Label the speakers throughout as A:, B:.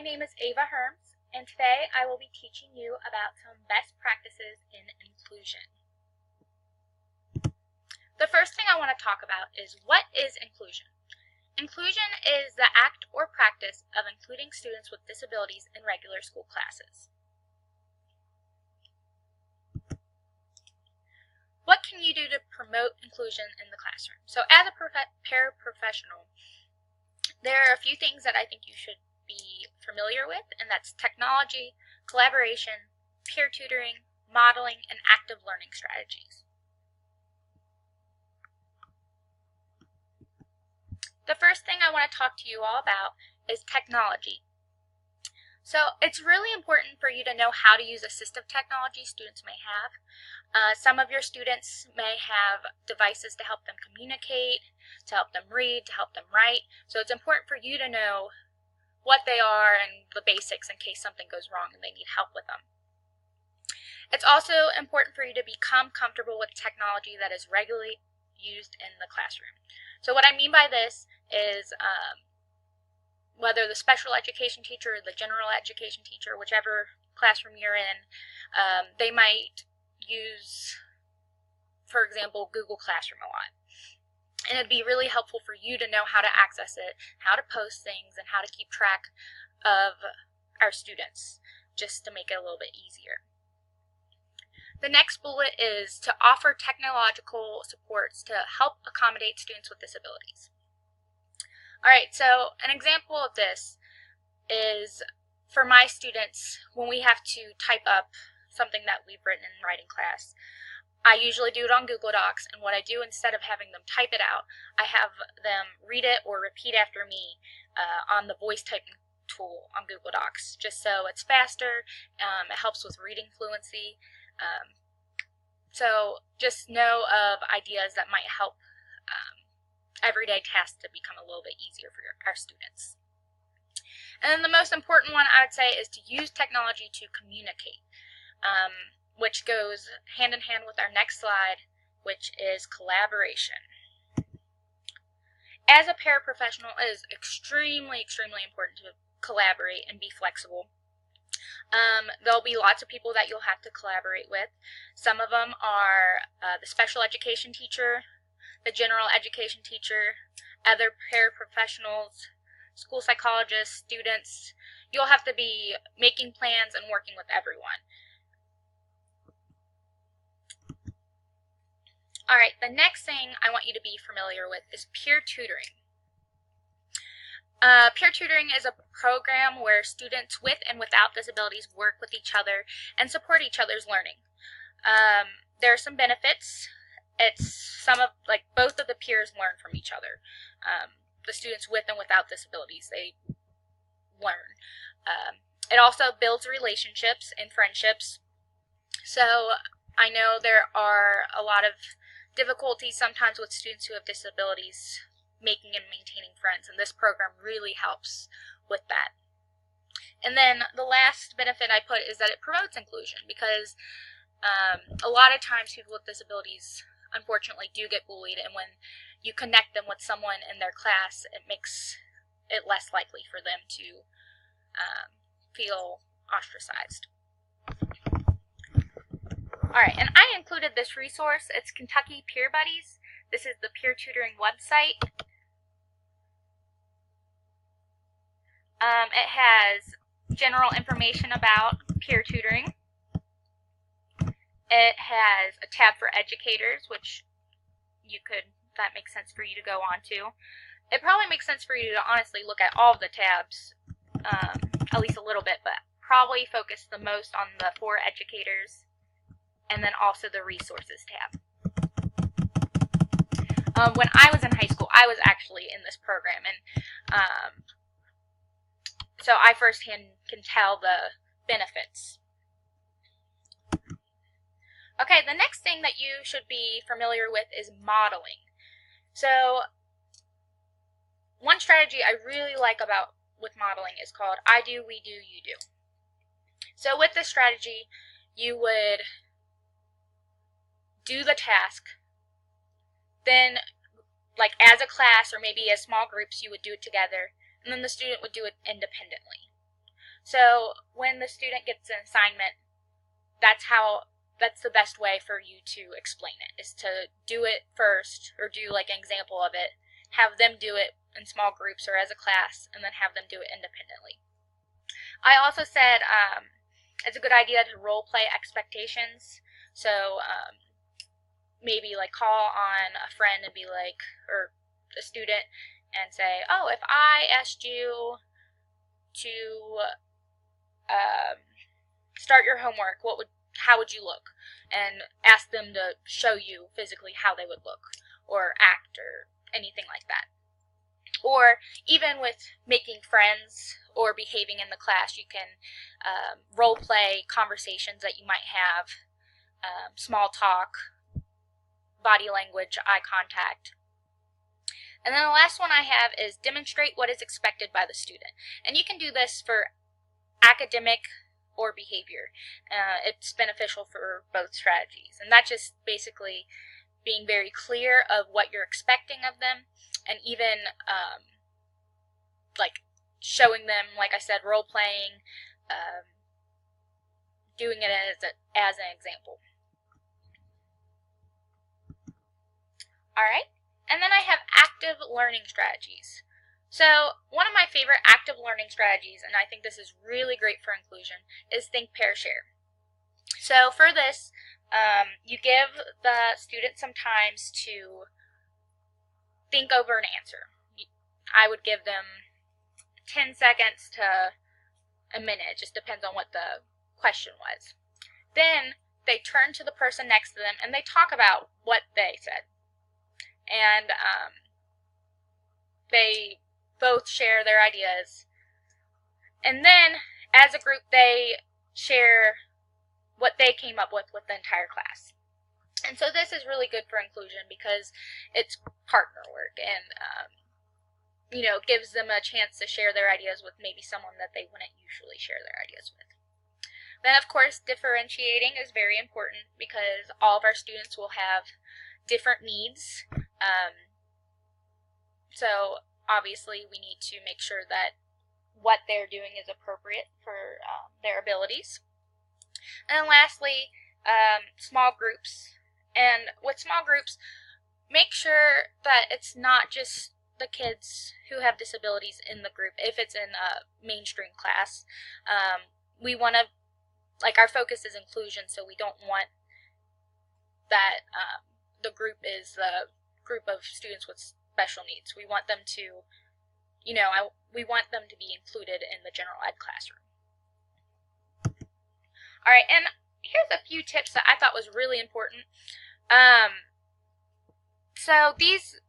A: my name is Ava Herms, and today I will be teaching you about some best practices in inclusion. The first thing I want to talk about is what is inclusion? Inclusion is the act or practice of including students with disabilities in regular school classes. What can you do to promote inclusion in the classroom? So as a paraprofessional, there are a few things that I think you should be familiar with, and that's technology, collaboration, peer tutoring, modeling, and active learning strategies. The first thing I want to talk to you all about is technology. So it's really important for you to know how to use assistive technology students may have. Some of your students may have devices to help them communicate, to help them read, to help them write. So it's important for you to know what they are and the basics in case something goes wrong and they need help with them. It's also important for you to become comfortable with technology that is regularly used in the classroom. So what I mean by this is whether the special education teacher or the general education teacher, whichever classroom you're in, they might use, for example, Google Classroom a lot. And it'd be really helpful for you to know how to access it, how to post things, and how to keep track of our students, just to make it a little bit easier. The next bullet is to offer technological supports to help accommodate students with disabilities. Alright, so an example of this is for my students when we have to type up something that we've written in writing class. I usually do it on Google Docs, and what I do instead of having them type it out, I have them read it or repeat after me on the voice typing tool on Google Docs, just so it's faster. It helps with reading fluency. So just know of ideas that might help everyday tasks to become a little bit easier for our students. And then the most important one I would say is to use technology to communicate. Which goes hand in hand with our next slide, which is collaboration. As a paraprofessional, it is extremely important to collaborate and be flexible. There'll be lots of people that you'll have to collaborate with. Some of them are the special education teacher, the general education teacher, other paraprofessionals, school psychologists, students. You'll have to be making plans and working with everyone. Alright, the next thing I want you to be familiar with is peer tutoring. Peer tutoring is a program where students with and without disabilities work with each other and support each other's learning. There are some benefits. It's both of the peers learn from each other. The students with and without disabilities, they learn. It also builds relationships and friendships. So I know there are a lot of difficulties sometimes with students who have disabilities making and maintaining friends, and this program really helps with that. And then the last benefit I put is that it promotes inclusion, because a lot of times people with disabilities unfortunately do get bullied, and when you connect them with someone in their class, it makes it less likely for them to feel ostracized. Alright, and I included this resource. It's Kentucky Peer Buddies. This is the peer tutoring website. It has general information about peer tutoring. It has a tab for educators, which that makes sense for you to go on to. It probably makes sense for you to honestly look at all of the tabs, at least a little bit, but probably focus the most on the for educators, and then also the resources tab. When I was in high school, I was actually in this program, and so I firsthand can tell the benefits. Okay, the next thing that you should be familiar with is modeling. So one strategy I really like with modeling is called I do, we do, you do. So with this strategy, you would do the task, then like as a class or maybe as small groups you would do it together, and then the student would do it independently. So when the student gets an assignment, that's the best way for you to explain it, is to do it first, or do like an example of it, have them do it in small groups or as a class, and then have them do it independently. I also said it's a good idea to role play expectations. So maybe like call on a friend and be like, or a student, and say, oh, if I asked you to start your homework, how would you look? And ask them to show you physically how they would look, or act, or anything like that. Or even with making friends or behaving in the class, you can role play conversations that you might have, small talk, body language, eye contact. And then the last one I have is demonstrate what is expected by the student. And you can do this for academic or behavior. It's beneficial for both strategies. And that's just basically being very clear of what you're expecting of them, and even like showing them, like I said, role playing, doing it as an example. Alright, and then I have active learning strategies. So one of my favorite active learning strategies, and I think this is really great for inclusion, is think, pair, share. So for this, you give the student some time to think over an answer. I would give them 10 seconds to a minute. It just depends on what the question was. Then they turn to the person next to them and they talk about what they said. And they both share their ideas. And then, as a group, they share what they came up with the entire class. And so this is really good for inclusion because it's partner work, and gives them a chance to share their ideas with maybe someone that they wouldn't usually share their ideas with. Then, of course, differentiating is very important because all of our students will have different needs. So obviously we need to make sure that what they're doing is appropriate for their abilities. And then lastly, small groups. And with small groups, make sure that it's not just the kids who have disabilities in the group. If it's in a mainstream class, we want to, our focus is inclusion, so we don't want that the group is a group of students with special needs. We want them to, we want them to be included in the general ed classroom. All right, and here's a few tips that I thought was really important. So these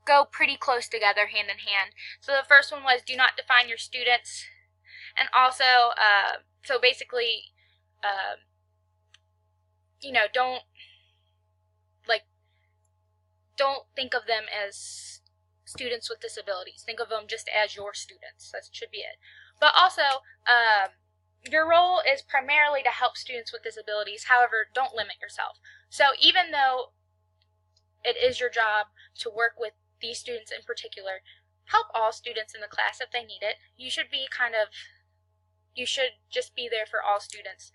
A: go pretty close together, hand in hand. So the first one was do not define your students, and also, so basically, don't think of them as students with disabilities. Think of them just as your students. That should be it. But also, your role is primarily to help students with disabilities. However, don't limit yourself. So even though it is your job to work with these students in particular, help all students in the class if they need it. You should be you should just be there for all students.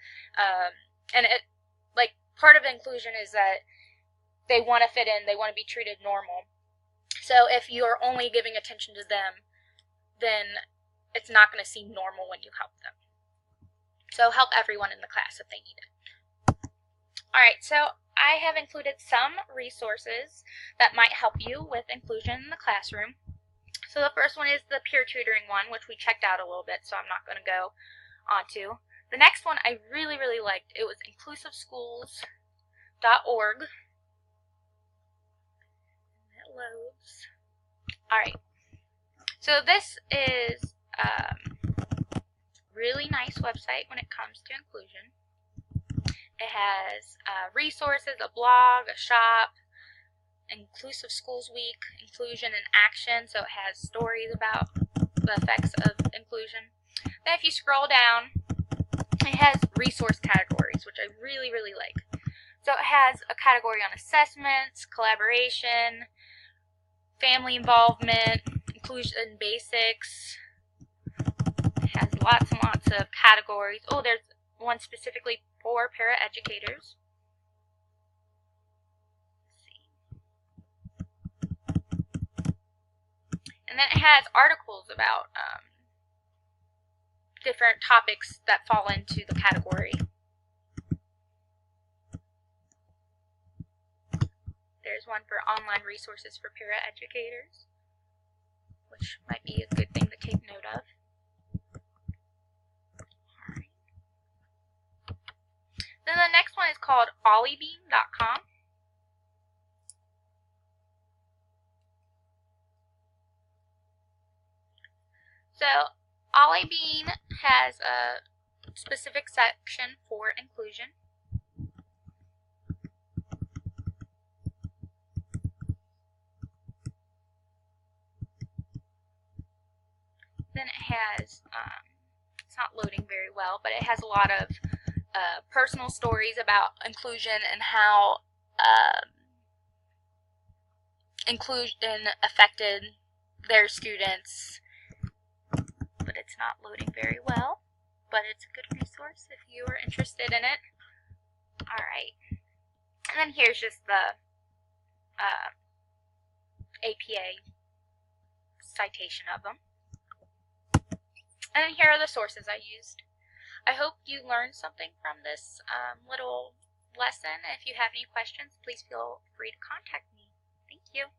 A: And part of inclusion is that they want to fit in, they want to be treated normal. So if you're only giving attention to them, then it's not going to seem normal when you help them. So help everyone in the class if they need it. Alright, so I have included some resources that might help you with inclusion in the classroom. So the first one is the peer tutoring one, which we checked out a little bit, so I'm not going to go on to. The next one I really, really liked. It was inclusiveschools.org. It loads. Alright, so this is a really nice website when it comes to inclusion. It has resources, a blog, a shop, Inclusive Schools Week, Inclusion in Action, so it has stories about the effects of inclusion. Then if you scroll down, it has resource categories, which I really, really like. So it has a category on assessments, collaboration, family involvement, inclusion basics. It has lots and of categories. Oh, there's one specifically for paraeducators. Let's see. And then it has articles about different topics that fall into the category. There's one for online resources for paraeducators, which might be a good thing to take note of. Alright. Then the next one is called Oliebeam.com. So Oliebeam has a specific section for inclusion. Then it has, it's not loading very well, but it has a lot of personal stories about inclusion and how inclusion affected their students. But it's not loading very well, but it's a good resource if you are interested in it. Alright, and then here's just the APA citation of them. And then here are the sources I used. I hope you learned something from this little lesson. If you have any questions, please feel free to contact me. Thank you.